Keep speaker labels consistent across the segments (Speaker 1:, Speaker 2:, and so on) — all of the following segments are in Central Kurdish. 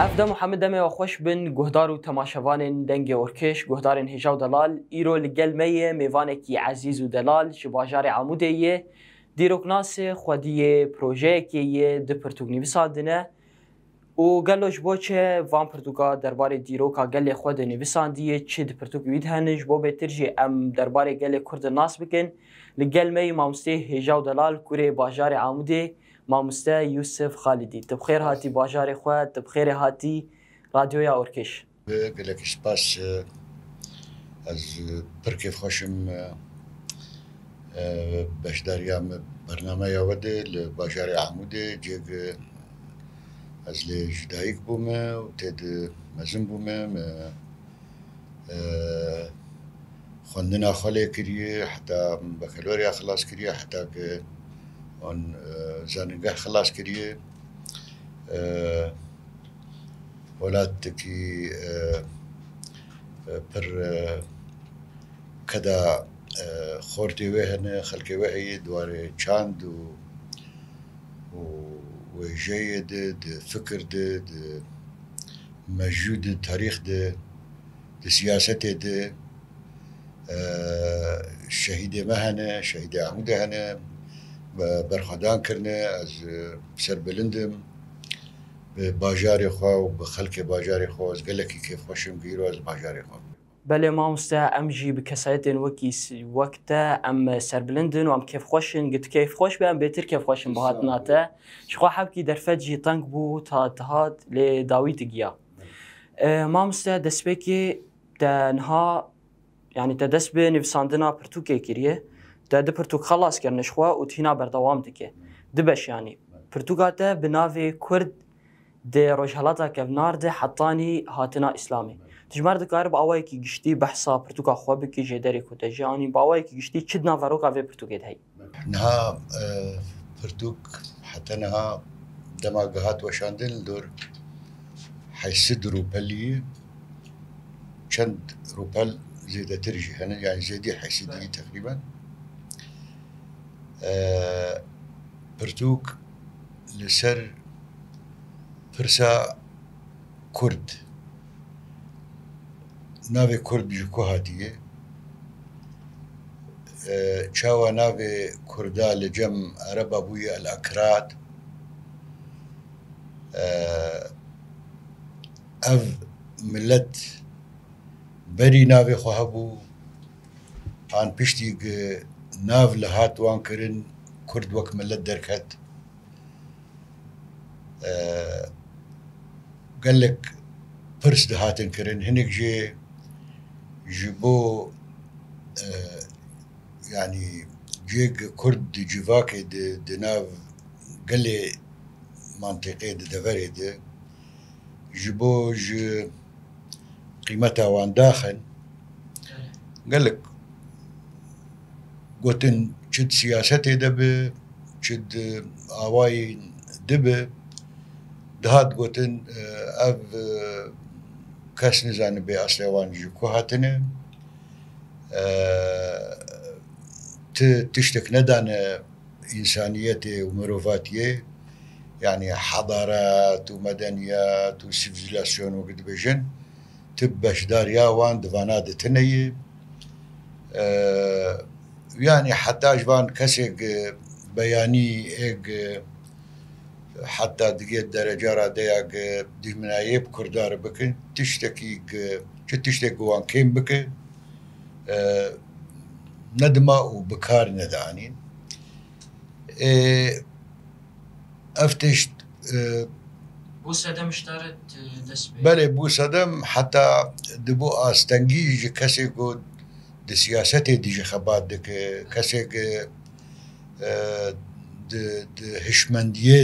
Speaker 1: افدا محمد دمه و خوش بن گهدار و تماشاوان دنگ اورکش گهدارن هجا و دلال ایرو لگل میه میوانه کی عزیز و دلال شباجار عموده یه دیروکناس خودی پروژه که یه د پرتوگنی بسادنه و گلوش بوچه وان پرتوگا درباره دیروکا گل خود نویساندیه چه د پرتوگوید هنج بو بهترجی ام درباره گل کرد ناس بکن لگل می مامسته هجا و دلال کوره باجار عموده مامسته یوسف خالدی تبخیر هاتی باجار خود تبخیر هاتی رادیویا اورکش
Speaker 2: گلک سپاس از پرکیف خوشم بشداریام برنامه یاوده لباجار عموده جیگ از لجدایک بومه و تید مزن بومه خوندنا خاله کریه حتی بکالوریا خلاص کریه حتی که اون زانگاه خلاص کریه ولات کی پر کدا خورتی وهن خلقی وهی دواره چاند و جيد د فكر د موجود تاريخ د سياسته د شهيد مهنه شهيد عمود هنه برخدان كرنه از سر بلندم باجاري خو و بخلق باجاري خو از قالك كيف خوشم غيرو از باجاري خو
Speaker 1: بله ما مستا امجي بكسايتن وكي وقتا ام سربلندن وام كيف خوشن قلت كيف خوش بهم بيتر كيف خوشن بهاتناته شخوا حبكي درفجي طنق بو تهات لداويت جيا ما مستا دسبكي تنها يعني تدسب نفساندنا برتوكي كيريه تد برتوك خلاص كرن شخوا وتهنا بردوام دكه دبش يعني برتوكاته بنافي كرد د روجهلاتا كفنار ده حطاني هاتنا اسلامي تجمر دكار باوي كي گشتي بحثا برتوكا خوب كي جدري كوتجاني باوي كي گشتي چدنا فروكا في برتوكيد هي
Speaker 2: نها برتوك حتى نها دماغات وشاندل دور حيسد روبلي چند روبل زيادة ترجي هنا يعني زيادة حيسدي تقريبا برتوك لسر فرسا كرد ناوی کرد بجکو هاتیه چاوا ناوی کردا لجم عرب ابوی الاکراد اف ملت بری ناوی خوابو آن پشتی ناو لهات وان کرن کرد وک ملت درکت قال لك فرس دهاتن كرن هناك جيبو يعني جيك كرد جيفاكي دناف قال لي منطقي دفري دي جيبو قيمتها وان داخل قال لك قوتن شد سياستي دبي شد آواي دبي دهات قوتن اف كاس نزان بي اصلوان جيكو هاتنه تشتك ندان انسانيتي ومروفاتي يعني حضارات ومدنيات وسيفيلاسيون وقد بجن تبش داريا وان دفانات تنيي يعني حتى اجبان كسك بياني ايق حتى دقيت درجة رادياق دي منايب كردار بكن تشتكي تشتكي وان كيم بك ندمة وبكار ندانين افتشت
Speaker 1: بو سدم اشترت دسبي
Speaker 2: بله بو سدم حتى دبو استنجي كسي قد دي سياستي دي خبات دك كسي د هشمندیه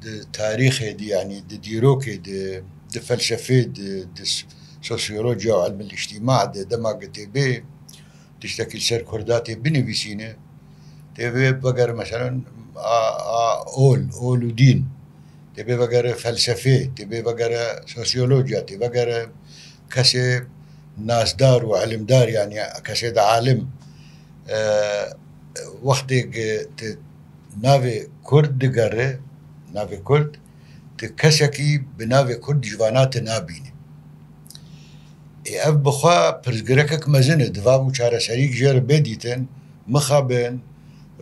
Speaker 2: د تاریخ دي يعني د ديروكي د فلسفه د سوسيولوجيا وعلم الاجتماع د دماغ تبي تشتكي سر كرداتي بنفسينه تبي بقر مثلا اول ودين تبي بقر فلسفه تبي بقر سوسيولوجيا تبي بقر كسي ناس دار وعلم دار يعني كسي دا عالم وقتی که ناوی کرد دگره ناوی کرد کەسێکی بناوێ کورد جواناتە نابینێ ئەف بخوا پرزگرەکەک مەزنە دوا بوو چارەسەریک ژێر بێدیتن مخابن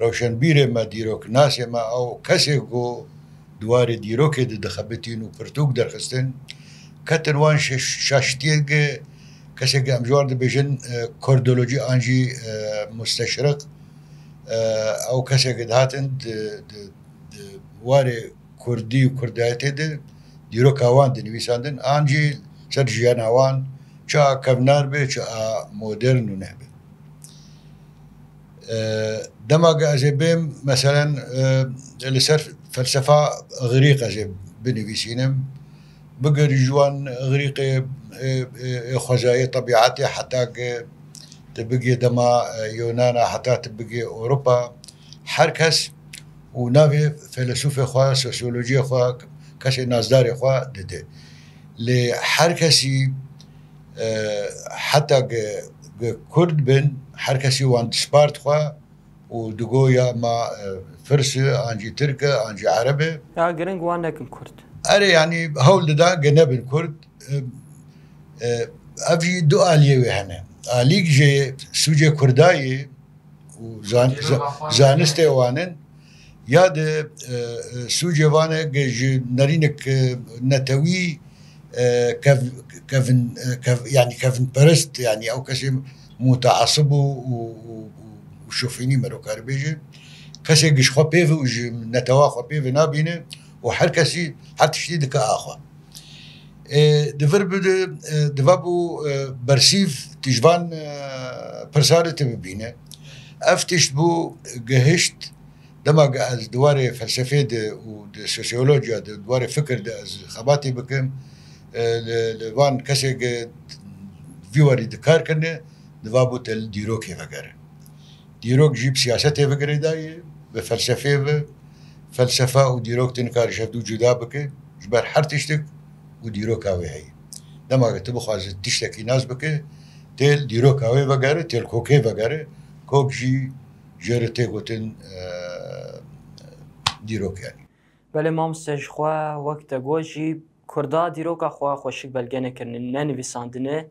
Speaker 2: ڕەوشەنبیرێمە دیرۆک ناسێمە ئەو کەسێک گۆ دوارێ دیرۆکێ دەخەبتین و پرتوک دەرخستن کەتن وان شاشتێگە کەسێک ئەم جوار دەبێژن کۆردۆلۆجی ئانجی مستەشرق ئەو کەسێکت هاتن وارێ کوردی و کوردایەتێ دیرۆکاوان دەنویساندن ئانجی سەر ژیاناوان چا کەڤنار بێ چا مۆدرن و نەبێ دەماگە ئەزێ بێم مەسەلەن لەسەر فەلسەفا غریق ئەزێ بنویسینم بگەری جوان غریقێ خۆزایی طبیعەتێ حتاگە تبگێ دەما یۆنانە حتا تبگێ ئۆروپا هەر کەس و ناوێ فەیلسوفێ خوا سۆسیۆلۆژیە خوا کەسێ نازدارێ خوا دەدێ لێ هەر کەسی حتا کورد بن هەر کەسی وان سپارت خوا و دگۆ یا ما فرسە ئانجی ترکە ئانجی عەرەبێ
Speaker 1: یا گرنگ وان نەکن کورد
Speaker 2: ئەرێ ینی هەوڵ دەدا گە نەبن کورد ئەڤی دوو ئالیەوێ هەنە ئالیک ژێ سوجێ کوردایە و زانستێ وانن یا سوجێوانە نەرینێک نەتەوی ینی کەڤن پەرست ینی ئەو کەسێ متعصب و شوفینی مەرۆکار بێژێ کەسێک گشتخوا پێوە و نەتەواخوا پێوە نابینێ و هەر کەسی هەر تشتی دکە ئاخوا دڤر دڤا بوو بەرسیف تیژوان پرسارێتە ببینە ئەف تشت بوو گەهشت دەماگە ئەز دوارێ فەلسەفێ و سۆسیۆلۆجیا دوارێ فکر ئەز خەباتی بکەم لەوان کەسێک ڤیوەری دکارکردنێ دوا بوو تە دیرۆکێ vegere دیرۆک jî siyasete vegere daye ve felsefê ve felsefa û dîrok tin karî şevdû cuda bike ji ber her tiştek û dîroka wê heye dema tu bixwaze tiştekî naz bike têl dîroka wê vegere têl kokê vegere kok jî jêre tê gotin dîrok yanî
Speaker 1: belê mamoste ji xwe wek te got jî Kurda dîroka xwe xweşik belge nekirin nenivîsandine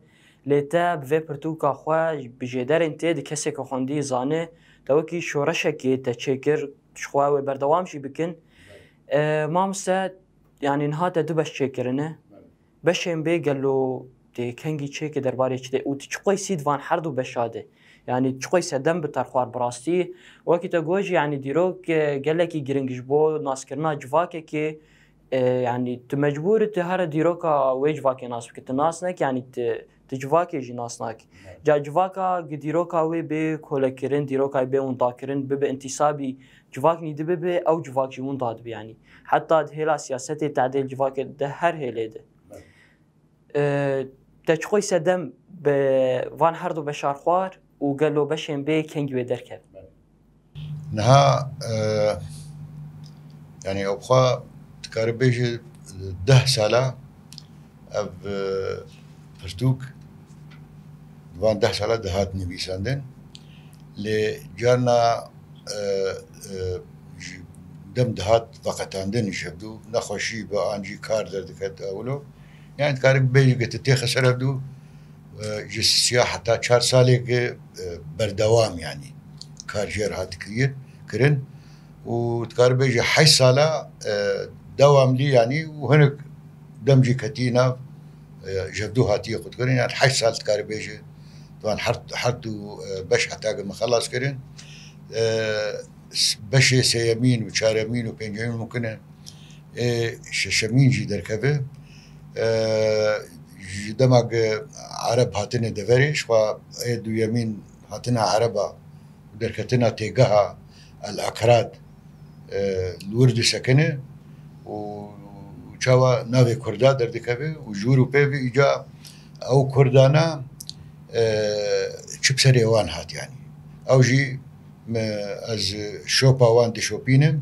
Speaker 1: lê te bi vê pirtûka xwe bi jêderên tê di kesekî xwendî zane te wekî şoreşekê te çêkir ji xwe wê berdewam jî bikin mamoste yanî niha te du beş çêkirine beşên bê gelo tê kengî çêkê derbarê çi de û tu çi qeysî divan her du beşa de yanî çi qeyse dem bi terxwar bi rastî wekî te got jî yanî dîrok gelekî giring ji bo naskirina civakekê yani tu mecbûr tu here dîroka wê civakê nas bikî tu nas nek yanî tu civakê jî nas nakî ca civaka dîroka wê bê kolekirin dîroka bê windakirin bibe intîsabî civaknî dibibe ew civak jî winda dibe yanî heta di hêla siyasetê tedêl civakê de her hêlê de te çi qeyse dem bi van her du beşar xwar û gelo beşên bê kengî wê derket
Speaker 2: niha yani ew xwe dikare bêje 10 sala ev pirtûk van 10 sala dihat nivîsandin lê carna dem dihat veqetandin şevdû nexweşî bi ancî kar derdiket ewlo yani dikare bêje tu tê xeser hevdû ji siya heta 4 salekê berdewam yanî kar jêr hat kirin û dikare bêje 8 sala devamlî yanî û hinek dem jî ketî nav jevdû hatiye xwedkirin yani 8 sal dikare bêje diwan her du beş heta me xelas kirin beşê sêyemîn û çaremîn û pêncemîn mumkin e şeşemîn jî derkeve ji demak Arab hatine deverê ji xwe ê duyemîn hatina Araba derketina têgeha el Akrad li Wirdî sekine û çawa navê Kurda derdikeve û jûr û pêvê îca ew Kurdana çi bi serê wan hat yanî ew jî ez şopa wan dişopînim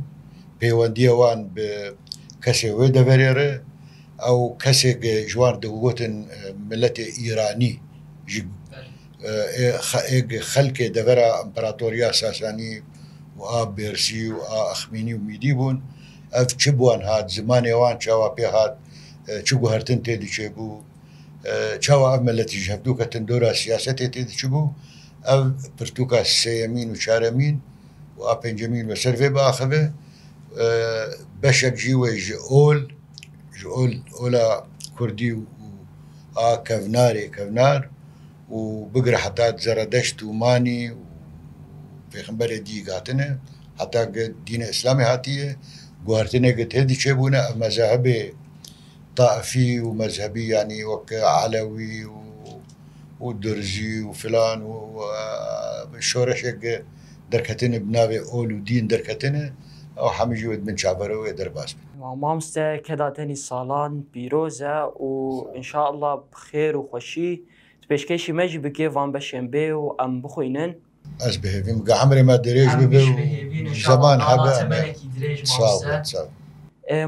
Speaker 2: pêwendiya wan bi kesê wê deverê re ew kesek ji wan digotin milletê Îranî ji xelkê devera İmparatoriya Sasanî û a Bêrsî û a Exmînî û Mîdî bûn ئەف چ بووان هات زمانێوان چاوا پێ هات چ گوهرتن تێدی چێ بوو چاوا ئەف مەلەتیش هەفتوو کە تندۆرە سیاسەتێ تێدی چ بوو ئەو پرتووکە سێیەمین و چارەمین و ئا پێنجەمین بەسەر vê biaxive beşek jî wê ji ola Kurdî û a kevnarê kevnar û bigire heta Zeredeşt û Manî û pêxemberê dî hatine heta dînê İslamê hatiye guhertineke têdî çêbûne ev mezhebê taifî û mezhebî yanî wek Alewî û Durzî û filan û şoreşek derketine bi navê ol û dîn derketine ew hemî jî wê min çavere wê derbas bin.
Speaker 1: مامۆستا کەداتەنی ساڵان پیرۆزە و ئینشاءالله بخێر و خۆشی پێشکەشی مەجی بکێ وان بەشێن بێ و ئەم بخۆینن
Speaker 2: Ez bihêvîm ge emirê me dirêj bibe û zeman hebe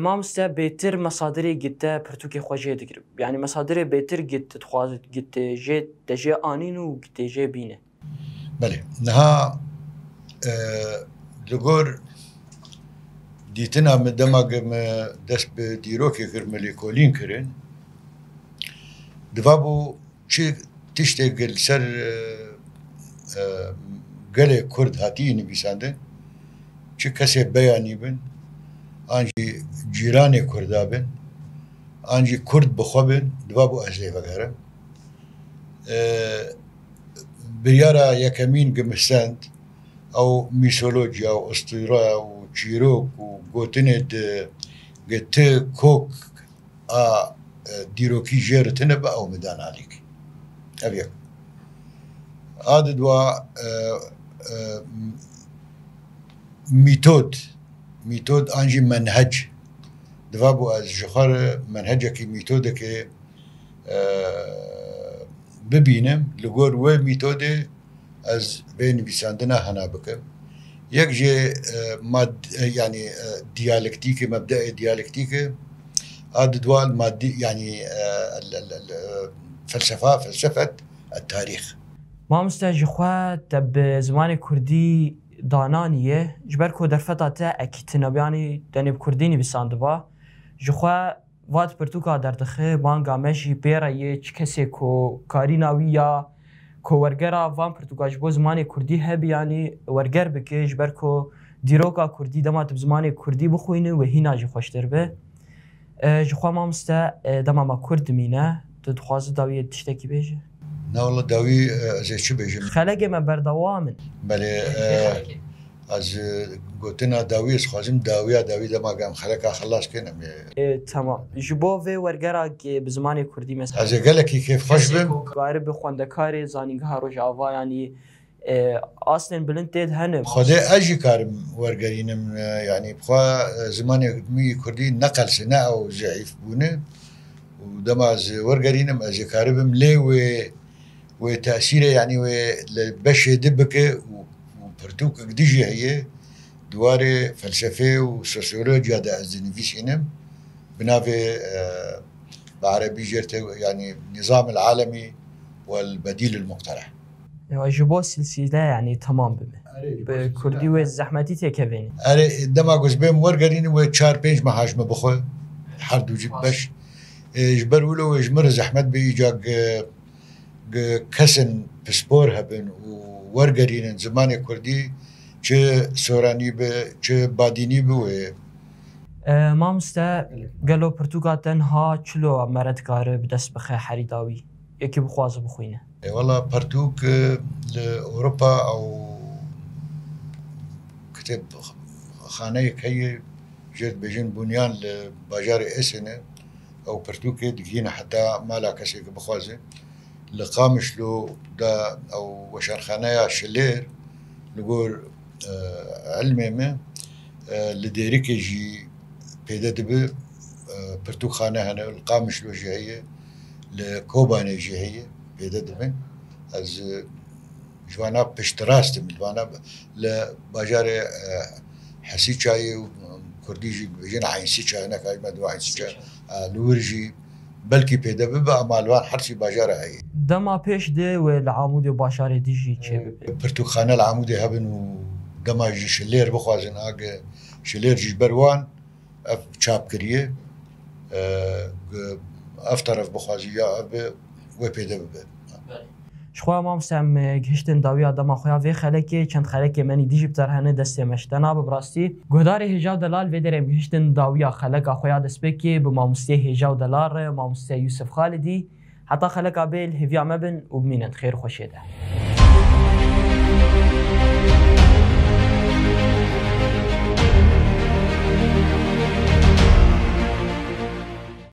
Speaker 1: مامۆستا بێتر مەسادرێ گتە پرتوکێ خۆژێ دەگرب یعنی مەسادرێ بێتر گت دخوازت گتێژێ دەژێ ئانین و گتێژێ بینە
Speaker 2: belê niha li gor dîtina min dema me dest bi dîrokê kir me lêkolîn kirin diva bû çi tiştê li ser gelê Kurd hatiyê nivîsandin çi kesê beyanî bin an jî cîranê Kurda bin an jî Kurd bixwe bin diva bû ez lê vegerim biryara yekemîn gimistend ew mîsolojiya û istîraya û çîrok û gotinê di ti kok a dîrokî jê tune be ew midan alîkî ev yek a di dwa mîtod an jî menhec diva bû ez ji xwe re menhecekî mîtodekê bibînim li gor wê mîtodê ez vê nivîsandina hena bikim yek jê yanî diyalektîkê mebdeê diyalektîkê a di dwa maddî yanî felsefet tarîx
Speaker 1: مامۆستا ji xwe te bi zimanê Kurdî dananiye ji ber ku derfeta te ekîtinabiyanî tenê bi Kurdî nivîsandiba ji xwe vat pirtûka derdixe banga me jî pêra yê çi kesê ku karîna wî ya kowergera van pirtûka ji bo zimanê Kurdî hebi yanî werger bike ji ber ku dîroka Kurdî dema tu bi zimanê Kurdî bixwînî wê hîna jî xweştir be ji xwe mamoste dema me Kurd dimîne tu dixwazî dawiyê tiştekî bêje
Speaker 2: Na wala dawî ez ê çi bêjim
Speaker 1: xelegê me berdewam in
Speaker 2: belê ez gotina dawî ez xwazim dawiya dawî dema gem xeleka xelas kinim
Speaker 1: tamam ji bo vê wergera bi zimanê Kurdî mesela
Speaker 2: ez ê gelekî kêfxweş bim
Speaker 1: garib bi xwendekarê zanîngeha Rojava yanî aslên bilind tê hene
Speaker 2: Xwedê ez jî karim wergerînim yanî bixwe zimanê mî Kurdî neqelse ne ew zeîf bûne û dema ez wergerînim ez ê karibim lê wê tesîrê yanî wê li beşê di bike û pirtûkek dî jî heye dwarê felsefê û sosyolojiya de ez dinivîsînim bi navê bi erebî jêr yanî nizam el alemî wel bedîl el muqtereh
Speaker 1: ji bo silsîle yanî temam bime bi Kurdî wê zehmetî têkevênî
Speaker 2: erê dema guzbêm wergerînim wê 4-5 mehaj me bixwe her du jî beş ji ber wilo wê ji min re zehmet bê îca kesin pispor hebin û wergerînin zimanê Kurdî çi soranî be çi badînî bi wê
Speaker 1: مامۆستا gelo pirtûka tenha çilo me re dikare bi dest bixe herî dawî yekî bixwaze bixwîne
Speaker 2: wala pirtûk li Ewropa ew kitêbxaneyek heye jê dibêjin bunyan li bajarê Esêne ew pirtûkê digihîne heta mala kesekî bixwaze li Qamişlo da ew weşanxaneya Şilêr li gor elmê me li Dêrikê jî pêde dibe pirtûkxane hene li Qamişlo jî heye li Kobanê jî heye pêde dibin ez ji wana piştrast im li wana li bajarê Hesîçayê û Kurdî jî dibêjin Eynsîça hinek me dibe Eynsîça li wir jî belkî pêde bibe ema li wan hersî bajara heye
Speaker 1: dema pêş dê wê li Amûdê başarê dî jî çê bibe
Speaker 2: pirtûkxane li Amûdê hebin û dema jî Şilêr bixwazin age Şilêr jî ji ber wan چاپ کریه اف طرف بخوازی یا و پیدا ببه
Speaker 1: شخوا مامسم گهشتن داوی آدم خویا وی خلکی چند خلک منی دیجی بتر هنه دسته مشتنا ببراستی گودار هجاو دلال وی درم گهشتن داوی خلک خویا دسپکی به مامسته هجاو دلار مامسته یوسف خالدی حتی خلک آبیل هفیا مبن و بمینند خیر خوشیده